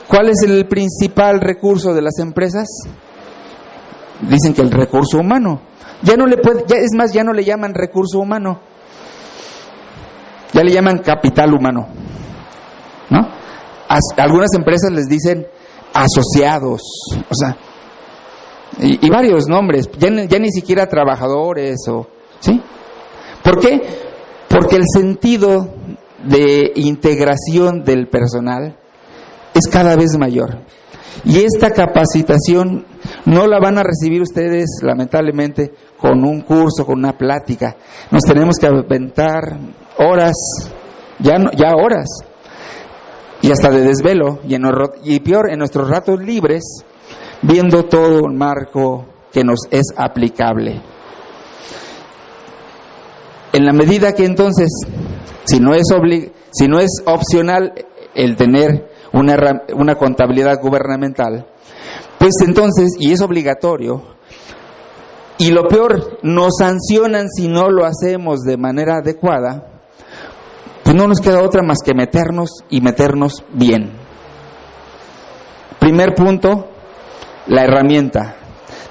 ¿Cuál es el principal recurso de las empresas? Dicen que el recurso humano. Ya no le llaman recurso humano. Ya le llaman capital humano, ¿no? Algunas empresas les dicen asociados, o sea, y varios nombres, ya ni siquiera trabajadores, ¿sí? ¿Por qué? Porque el sentido de integración del personal es cada vez mayor. Y esta capacitación no la van a recibir ustedes, lamentablemente, con un curso, con una plática. Nos tenemos que aventar horas, ya horas, y hasta de desvelo, y peor, en nuestros ratos libres, viendo todo un marco que nos es aplicable. En la medida que entonces, si no es opcional el tener una contabilidad gubernamental, pues entonces, y es obligatorio, y lo peor, nos sancionan si no lo hacemos de manera adecuada, pues no nos queda otra más que meternos bien. Primer punto, la herramienta.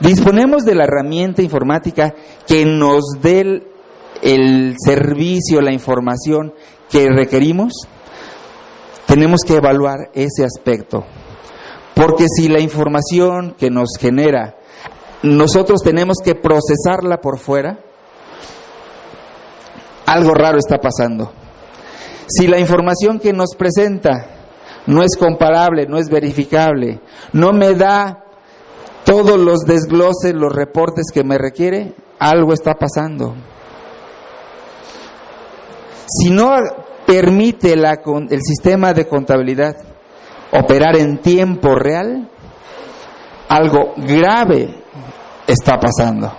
Disponemos de la herramienta informática que nos dé el servicio, la información que requerimos. Tenemos que evaluar ese aspecto, porque si la información que nos genera, nosotros tenemos que procesarla por fuera, algo raro está pasando. Si la información que nos presenta no es comparable, no es verificable, no me da todos los desgloses, los reportes que me requiere, algo está pasando. Si no permite el sistema de contabilidad operar en tiempo real, algo grave está pasando.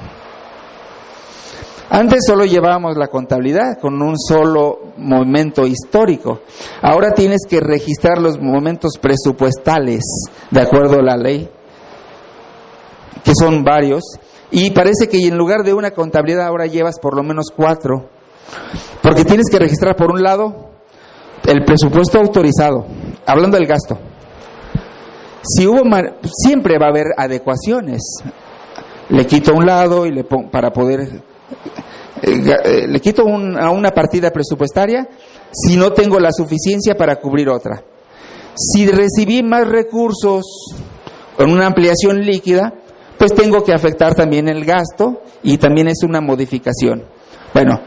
Antes solo llevábamos la contabilidad con un solo momento histórico. Ahora tienes que registrar los momentos presupuestales de acuerdo a la ley, que son varios, y parece que en lugar de una contabilidad ahora llevas por lo menos 4, porque tienes que registrar por un lado el presupuesto autorizado, hablando del gasto. Siempre va a haber adecuaciones. Le quito a un lado y le pongo para poder le quito a una partida presupuestaria si no tengo la suficiencia para cubrir otra. Si recibí más recursos con una ampliación líquida, pues tengo que afectar también el gasto y también es una modificación. Bueno,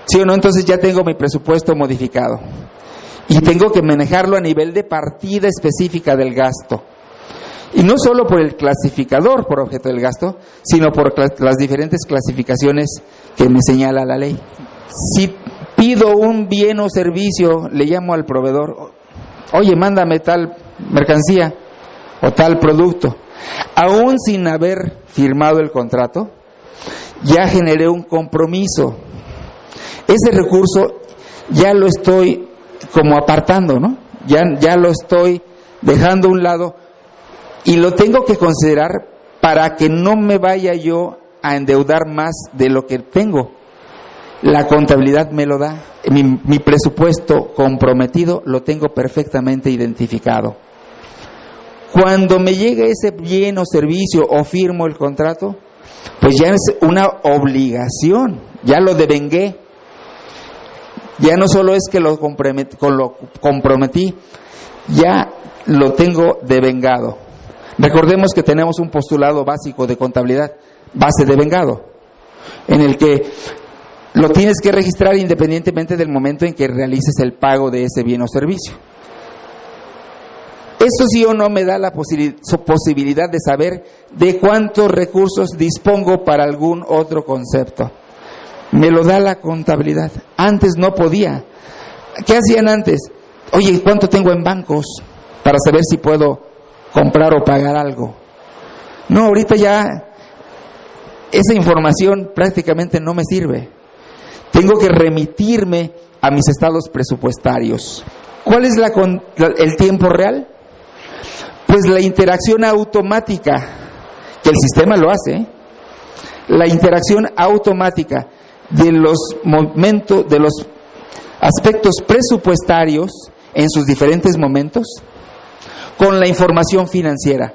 ¿sí o no? Entonces ya tengo mi presupuesto modificado y tengo que manejarlo a nivel de partida específica del gasto. Y no solo por el clasificador por objeto del gasto, sino por las diferentes clasificaciones que me señala la ley. Si pido un bien o servicio, le llamo al proveedor, oye, mándame tal mercancía o tal producto. Aún sin haber firmado el contrato, ya generé un compromiso. Ese recurso ya lo estoy como apartando, ¿no? Ya lo estoy dejando a un lado y lo tengo que considerar para que no me vaya yo a endeudar más de lo que tengo. La contabilidad me lo da, mi presupuesto comprometido lo tengo perfectamente identificado. Cuando me llegue ese bien o servicio o firmo el contrato, pues ya es una obligación, ya lo devengué. Ya no solo es que lo comprometí, ya lo tengo devengado. Recordemos que tenemos un postulado básico de contabilidad, base devengado, en el que lo tienes que registrar independientemente del momento en que realices el pago de ese bien o servicio. Esto sí o no me da la posibilidad de saber de cuántos recursos dispongo para algún otro concepto. Me lo da la contabilidad. Antes no podía. ¿Qué hacían antes? Oye, ¿cuánto tengo en bancos para saber si puedo comprar o pagar algo? No, ahorita ya esa información prácticamente no me sirve. Tengo que remitirme a mis estados presupuestarios. ¿Cuál es el tiempo real? Pues la interacción automática, que el sistema lo hace, la interacción automática de los momentos, de los aspectos presupuestarios en sus diferentes momentos, con la información financiera.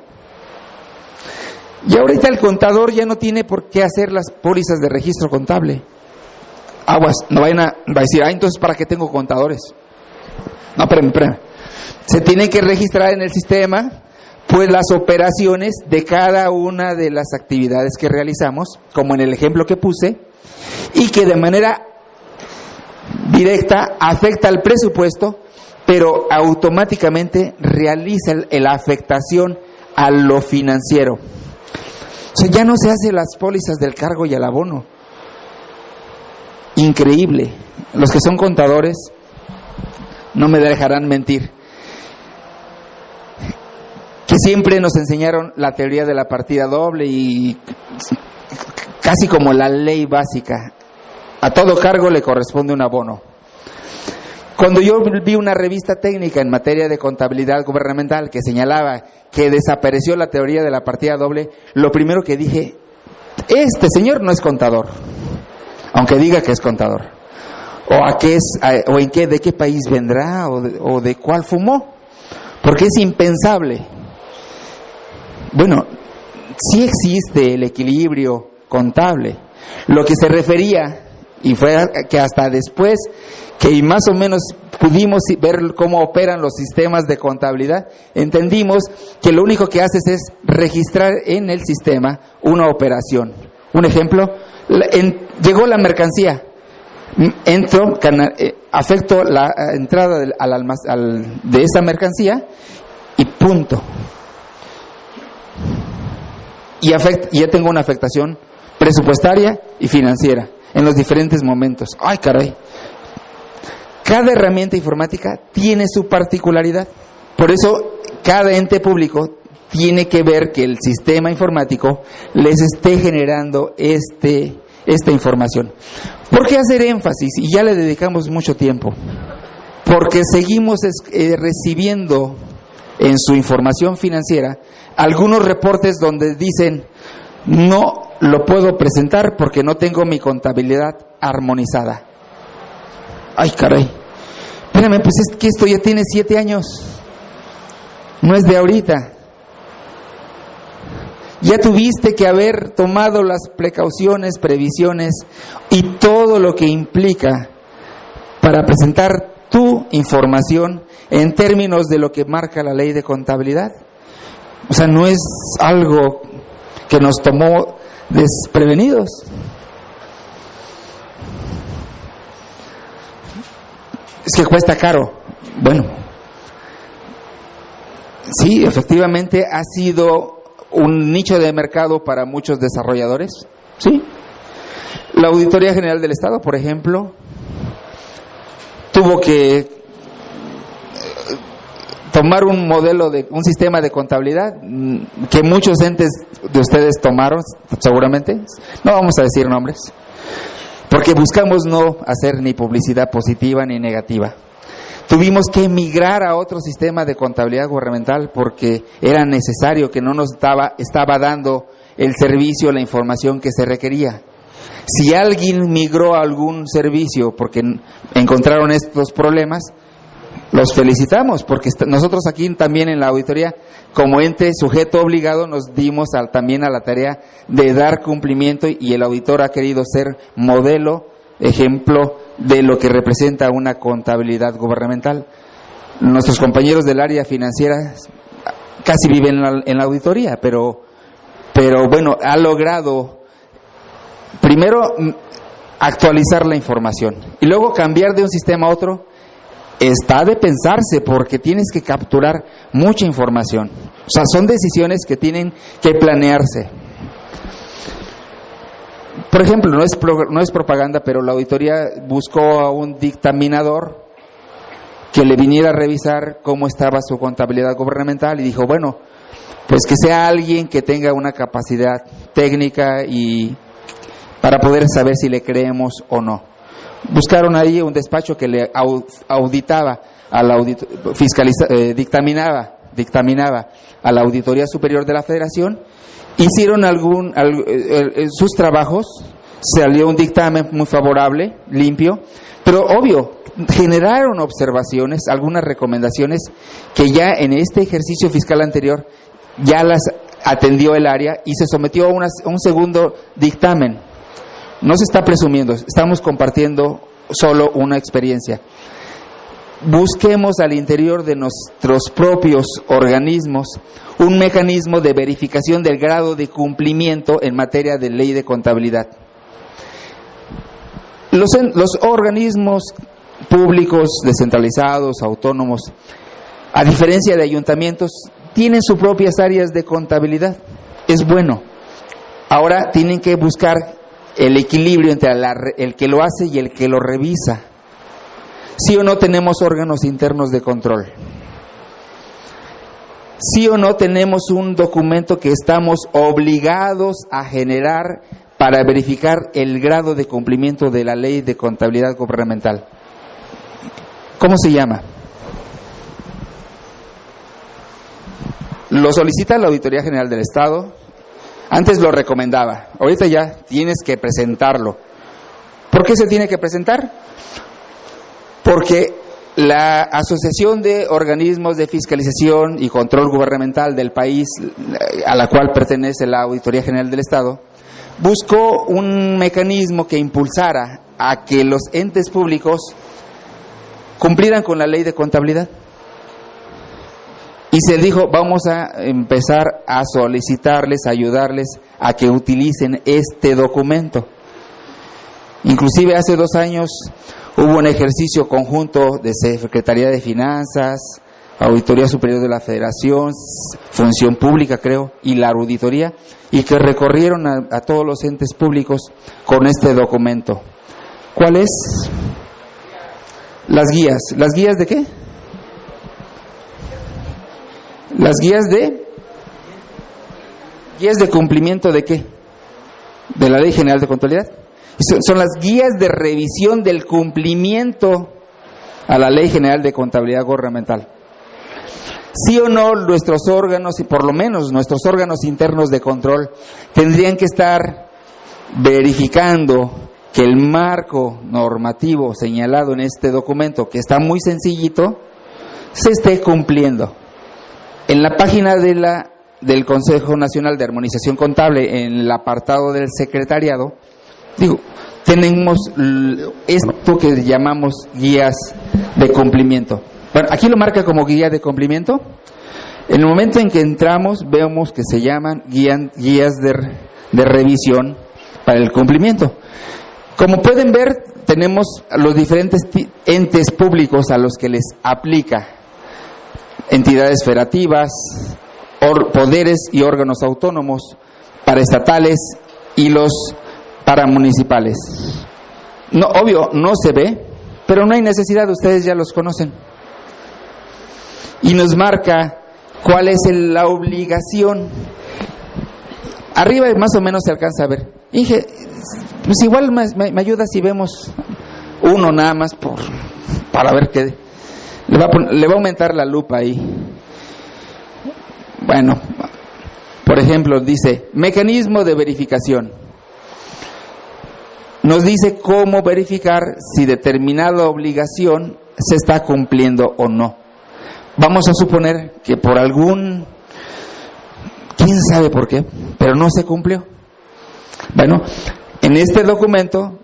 Y ahorita el contador ya no tiene por qué hacer las pólizas de registro contable. Aguas, no vayan a decir, entonces ¿para qué tengo contadores? No, espérame. Se tiene que registrar en el sistema, pues las operaciones de cada una de las actividades que realizamos, como en el ejemplo que puse, y que de manera directa, afecta al presupuesto, pero automáticamente realiza la afectación a lo financiero. O sea, ya no se hacen las pólizas del cargo y el abono. Increíble. Los que son contadores no me dejarán mentir, que siempre nos enseñaron la teoría de la partida doble y casi como la ley básica. A todo cargo le corresponde un abono. Cuando yo vi una revista técnica en materia de contabilidad gubernamental que señalaba que desapareció la teoría de la partida doble, lo primero que dije, este señor no es contador, aunque diga que es contador. ¿De qué país vendrá? ¿O de cuál fumó? Porque es impensable. Bueno, sí existe el equilibrio contable. Lo que se refería, y fue que hasta después que más o menos pudimos ver cómo operan los sistemas de contabilidad, entendimos que lo único que haces es registrar en el sistema una operación. Un ejemplo, llegó la mercancía, afecto la entrada de esa mercancía y punto. Y ya tengo una afectación presupuestaria y financiera en los diferentes momentos. ¡Ay, caray! Cada herramienta informática tiene su particularidad. Por eso, cada ente público tiene que ver que el sistema informático les esté generando esta información. ¿Por qué hacer énfasis? Y ya le dedicamos mucho tiempo. Porque seguimos recibiendo en su información financiera algunos reportes donde dicen, no lo puedo presentar porque no tengo mi contabilidad armonizada. Ay, caray. Espérame, pues es que esto ya tiene 7 años. No es de ahorita. Ya tuviste que haber tomado las precauciones, previsiones y todo lo que implica para presentar tu información en términos de lo que marca la ley de contabilidad. O sea, no es algo que nos tomó desprevenidos. Es que cuesta caro. Bueno, sí, efectivamente ha sido un nicho de mercado para muchos desarrolladores. Sí. La Auditoría General del Estado, por ejemplo, tuvo que tomar un sistema de contabilidad que muchos entes de ustedes tomaron, seguramente. No vamos a decir nombres, porque buscamos no hacer ni publicidad positiva ni negativa. Tuvimos que emigrar a otro sistema de contabilidad gubernamental porque era necesario, que no nos estaba dando el servicio, la información que se requería. Si alguien migró a algún servicio porque encontraron estos problemas, los felicitamos, porque nosotros aquí también en la auditoría, como ente sujeto obligado, nos dimos también a la tarea de dar cumplimiento, y el auditor ha querido ser modelo, ejemplo de lo que representa una contabilidad gubernamental. Nuestros compañeros del área financiera casi viven en la auditoría, pero bueno, ha logrado primero actualizar la información y luego cambiar de un sistema a otro. Está de pensarse, porque tienes que capturar mucha información. O sea, son decisiones que tienen que planearse. Por ejemplo, no es propaganda, pero la auditoría buscó a un dictaminador que le viniera a revisar cómo estaba su contabilidad gubernamental y dijo, bueno, pues que sea alguien que tenga una capacidad técnica y para poder saber si le creemos o no. Buscaron ahí un despacho que le auditaba, dictaminaba a la Auditoría Superior de la Federación. Hicieron sus trabajos, salió un dictamen muy favorable, limpio, pero obvio, generaron observaciones, algunas recomendaciones que ya en este ejercicio fiscal anterior ya las atendió el área y se sometió a un segundo dictamen. No se está presumiendo, estamos compartiendo solo una experiencia. Busquemos al interior de nuestros propios organismos un mecanismo de verificación del grado de cumplimiento en materia de ley de contabilidad. Los organismos públicos, descentralizados, autónomos, a diferencia de ayuntamientos, tienen sus propias áreas de contabilidad. Es bueno. Ahora tienen que buscar el equilibrio entre el que lo hace y el que lo revisa. ¿Sí o no tenemos órganos internos de control? ¿Sí o no tenemos un documento que estamos obligados a generar para verificar el grado de cumplimiento de la ley de contabilidad gubernamental? ¿Cómo se llama? Lo solicita la Auditoría General del Estado. Antes lo recomendaba, ahorita ya tienes que presentarlo. ¿Por qué se tiene que presentar? Porque la Asociación de Organismos de Fiscalización y Control Gubernamental del país, a la cual pertenece la Auditoría General del Estado, buscó un mecanismo que impulsara a que los entes públicos cumplieran con la ley de contabilidad. Y se dijo, vamos a empezar a solicitarles, a ayudarles a que utilicen este documento. Inclusive hace 2 años hubo un ejercicio conjunto de Secretaría de Finanzas, Auditoría Superior de la Federación, Función Pública creo, y la Auditoría, y que recorrieron a todos los entes públicos con este documento. ¿Cuál es? Las guías. ¿Las guías de qué? Las guías de cumplimiento de qué? De la Ley General de Contabilidad. Son las guías de revisión del cumplimiento a la Ley General de Contabilidad Gubernamental. Sí o no, nuestros órganos, y por lo menos nuestros órganos internos de control, tendrían que estar verificando que el marco normativo señalado en este documento, que está muy sencillito, se esté cumpliendo. En la página del Consejo Nacional de Armonización Contable, en el apartado del secretariado, tenemos esto que llamamos guías de cumplimiento. Bueno, aquí lo marca como guía de cumplimiento. En el momento en que entramos, vemos que se llaman guías de revisión para el cumplimiento. Como pueden ver, tenemos los diferentes entes públicos a los que les aplica. Entidades federativas, poderes y órganos autónomos, paraestatales y los paramunicipales. No, obvio, no se ve, pero no hay necesidad, ustedes ya los conocen. Y nos marca cuál es la obligación. Arriba más o menos se alcanza a ver. Inge, pues igual me ayuda si vemos uno nada más para ver qué. Le va a aumentar la lupa ahí. Bueno, por ejemplo, dice, mecanismo de verificación. Nos dice cómo verificar si determinada obligación se está cumpliendo o no. Vamos a suponer que por quién sabe por qué, pero no se cumplió. Bueno, en este documento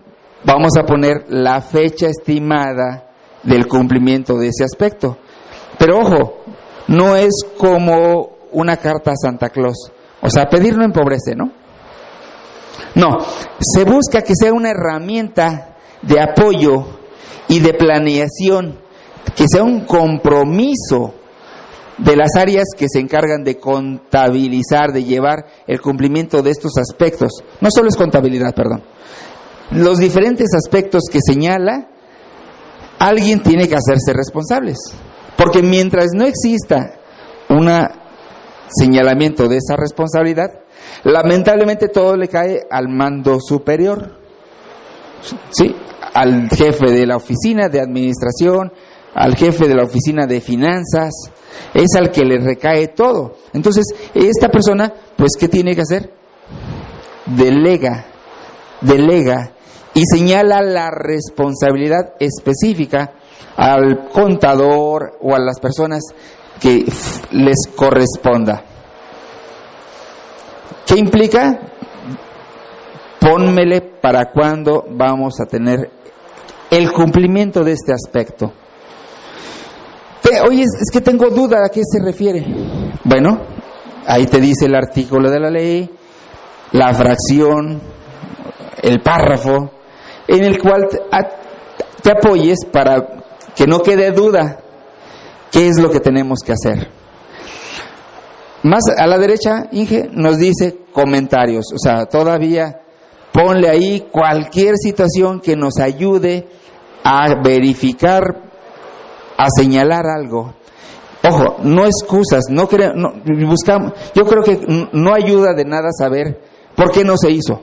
vamos a poner la fecha estimada del cumplimiento de ese aspecto. Pero ojo, no es como una carta a Santa Claus. O sea, pedir no empobrece, ¿no? No, se busca que sea una herramienta de apoyo y de planeación, que sea un compromiso de las áreas que se encargan de contabilizar, de llevar el cumplimiento de estos aspectos. No solo es contabilidad, perdón. Los diferentes aspectos que señala, alguien tiene que hacerse responsables, porque mientras no exista un señalamiento de esa responsabilidad, lamentablemente todo le cae al mando superior, ¿sí? Al jefe de la oficina de administración, al jefe de la oficina de finanzas, es al que le recae todo. Entonces, esta persona, pues, ¿qué tiene que hacer? Delega y señala la responsabilidad específica al contador o a las personas que les corresponda. ¿Qué implica? Pónmele para cuándo vamos a tener el cumplimiento de este aspecto. Oye, es que tengo duda, ¿a qué se refiere? Bueno, ahí te dice el artículo de la ley, la fracción, el párrafo, en el cual te apoyes para que no quede duda qué es lo que tenemos que hacer. Más a la derecha, Inge, nos dice comentarios, o sea, todavía ponle ahí cualquier situación que nos ayude a verificar, a señalar algo. Ojo, no excusas, buscamos. Yo creo que no ayuda de nada saber por qué no se hizo.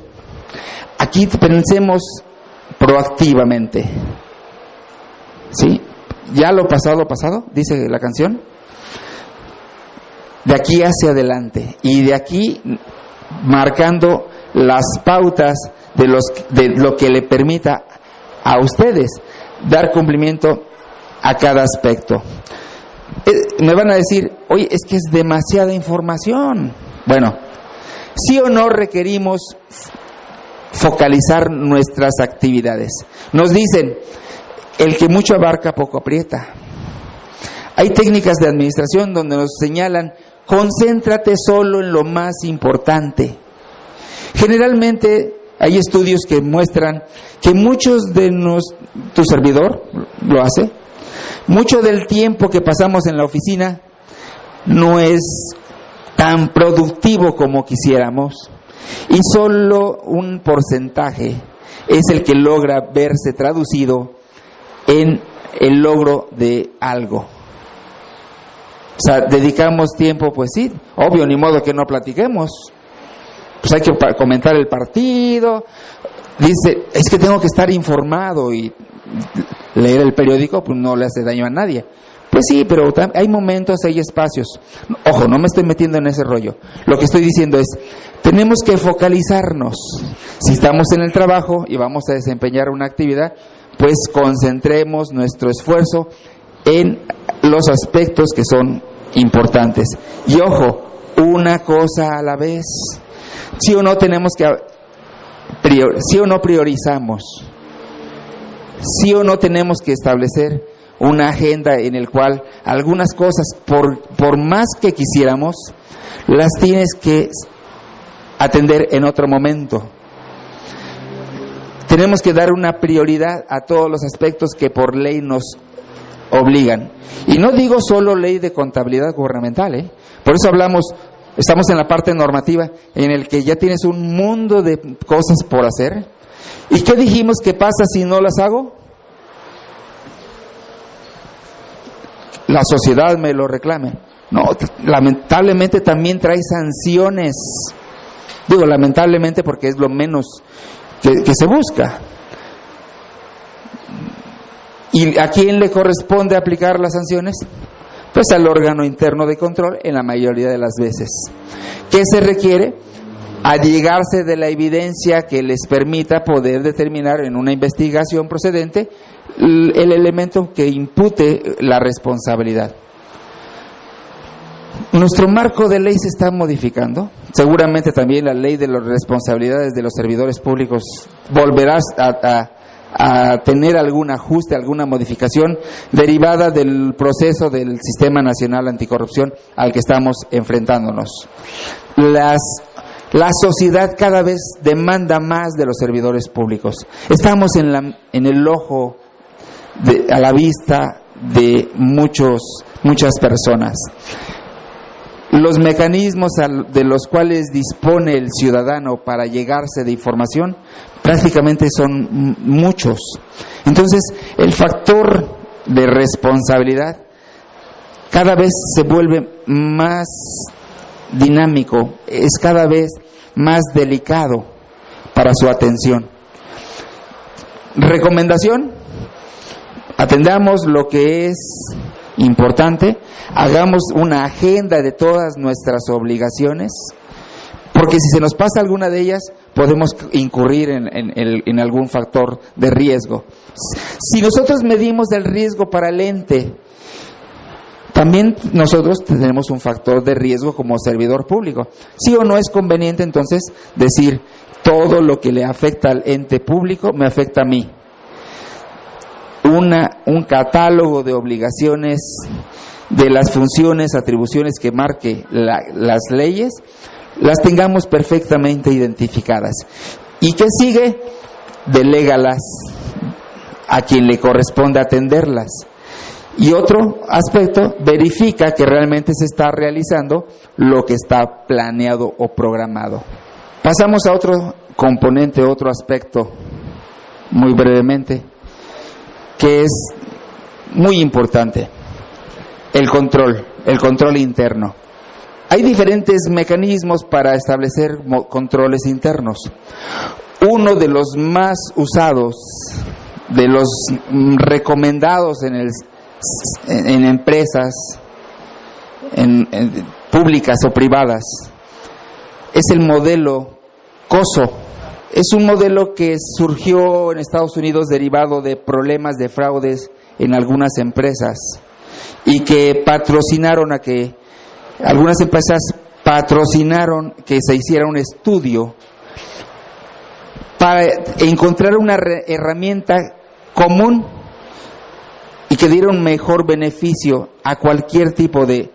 Aquí pensemos proactivamente. ¿Sí? Ya lo pasado, dice la canción. De aquí hacia adelante. Y de aquí marcando las pautas de lo que le permita a ustedes dar cumplimiento a cada aspecto. Me van a decir, oye, es que es demasiada información. Bueno, ¿sí o no requerimos focalizar nuestras actividades? Nos dicen, el que mucho abarca, poco aprieta. Hay técnicas de administración donde nos señalan, concéntrate solo en lo más importante. Generalmente hay estudios que muestran que muchos de tu servidor lo hace, mucho del tiempo que pasamos en la oficina no es tan productivo como quisiéramos y solo un porcentaje es el que logra verse traducido en el logro de algo. O sea, dedicamos tiempo, pues sí, obvio, ni modo que no platiquemos. Pues hay que comentar el partido. Dice, es que tengo que estar informado y leer el periódico, pues no le hace daño a nadie. Pues sí, pero hay momentos, hay espacios. Ojo, no me estoy metiendo en ese rollo. Lo que estoy diciendo es, tenemos que focalizarnos. Si estamos en el trabajo y vamos a desempeñar una actividad, pues concentremos nuestro esfuerzo en los aspectos que son importantes. Y ojo, una cosa a la vez. Sí o no tenemos que sí o no priorizamos. Sí o no tenemos que establecer una agenda en el cual algunas cosas, por más que quisiéramos, las tienes que atender en otro momento. Tenemos que dar una prioridad a todos los aspectos que por ley nos obligan. Y no digo solo ley de contabilidad gubernamental, por eso estamos en la parte normativa, en el que ya tienes un mundo de cosas por hacer. ¿Y qué dijimos que pasa si no las hago? La sociedad me lo reclame. No, lamentablemente también trae sanciones. Digo lamentablemente porque es lo menos que se busca. ¿Y a quién le corresponde aplicar las sanciones? Pues al órgano interno de control en la mayoría de las veces. ¿Qué se requiere? Allegarse de la evidencia que les permita poder determinar en una investigación procedente el elemento que impute la responsabilidad. Nuestro marco de ley se está modificando. Seguramente también la ley de las responsabilidades de los servidores públicos volverá a tener algún ajuste, alguna modificación derivada del proceso del Sistema Nacional Anticorrupción al que estamos enfrentándonos. La sociedad cada vez demanda más de los servidores públicos. Estamos en el ojo, a la vista de muchas personas. Los mecanismos de los cuales dispone el ciudadano para llegarse de información prácticamente son muchos. Entonces, el factor de responsabilidad cada vez se vuelve más dinámico, es cada vez más delicado para su atención. Recomendación: atendamos lo que es importante, hagamos una agenda de todas nuestras obligaciones, porque si se nos pasa alguna de ellas, podemos incurrir en algún factor de riesgo. Si nosotros medimos el riesgo para el ente, también nosotros tenemos un factor de riesgo como servidor público. ¿Sí o no es conveniente entonces decir todo lo que le afecta al ente público me afecta a mí? Un catálogo de obligaciones, de las funciones, atribuciones que marque las leyes, las tengamos perfectamente identificadas. ¿Y qué sigue? delégalas a quien le corresponde atenderlas. Y otro aspecto, verifica que realmente se está realizando lo que está planeado o programado. Pasamos a otro componente, otro aspecto, muy brevemente, que es muy importante, el control interno. Hay diferentes mecanismos para establecer controles internos. Uno de los más usados, de los recomendados en empresas públicas o privadas, es el modelo COSO. Es un modelo que surgió en Estados Unidos derivado de problemas de fraudes en algunas empresas y que algunas empresas patrocinaron que se hiciera un estudio para encontrar una herramienta común y que diera un mejor beneficio a cualquier tipo de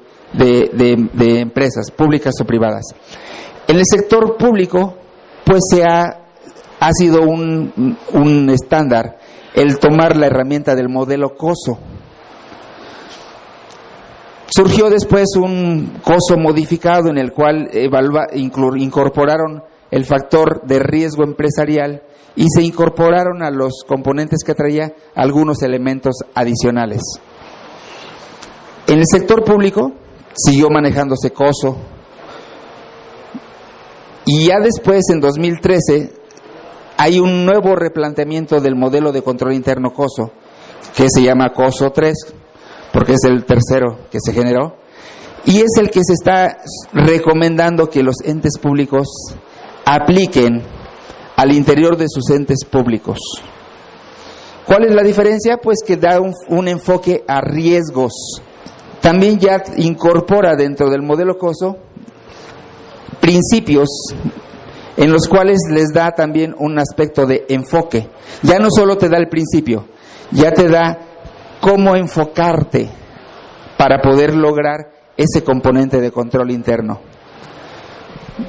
empresas, públicas o privadas. En el sector público, pues ha sido un estándar el tomar la herramienta del modelo COSO. Surgió después un COSO modificado en el cual incorporaron el factor de riesgo empresarial y se incorporaron a los componentes que traía algunos elementos adicionales. En el sector público siguió manejándose COSO y ya después, en 2013, hay un nuevo replanteamiento del modelo de control interno COSO, que se llama COSO 3, porque es el tercero que se generó, y es el que se está recomendando que los entes públicos apliquen al interior de sus entes públicos. ¿Cuál es la diferencia? Pues que da un enfoque a riesgos. También ya incorpora dentro del modelo COSO principios en los cuales les da también un aspecto de enfoque. Ya no solo te da el principio, ya te da cómo enfocarte para poder lograr ese componente de control interno.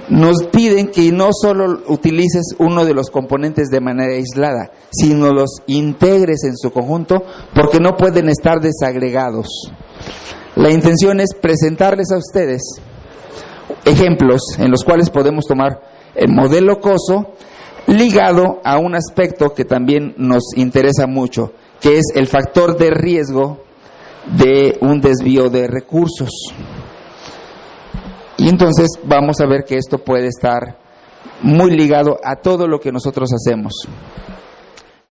Nos piden que no solo utilices uno de los componentes de manera aislada, sino los integres en su conjunto, porque no pueden estar desagregados. La intención es presentarles a ustedes ejemplos en los cuales podemos tomar el modelo COSO ligado a un aspecto que también nos interesa mucho, que es el factor de riesgo de un desvío de recursos. Y entonces vamos a ver que esto puede estar muy ligado a todo lo que nosotros hacemos.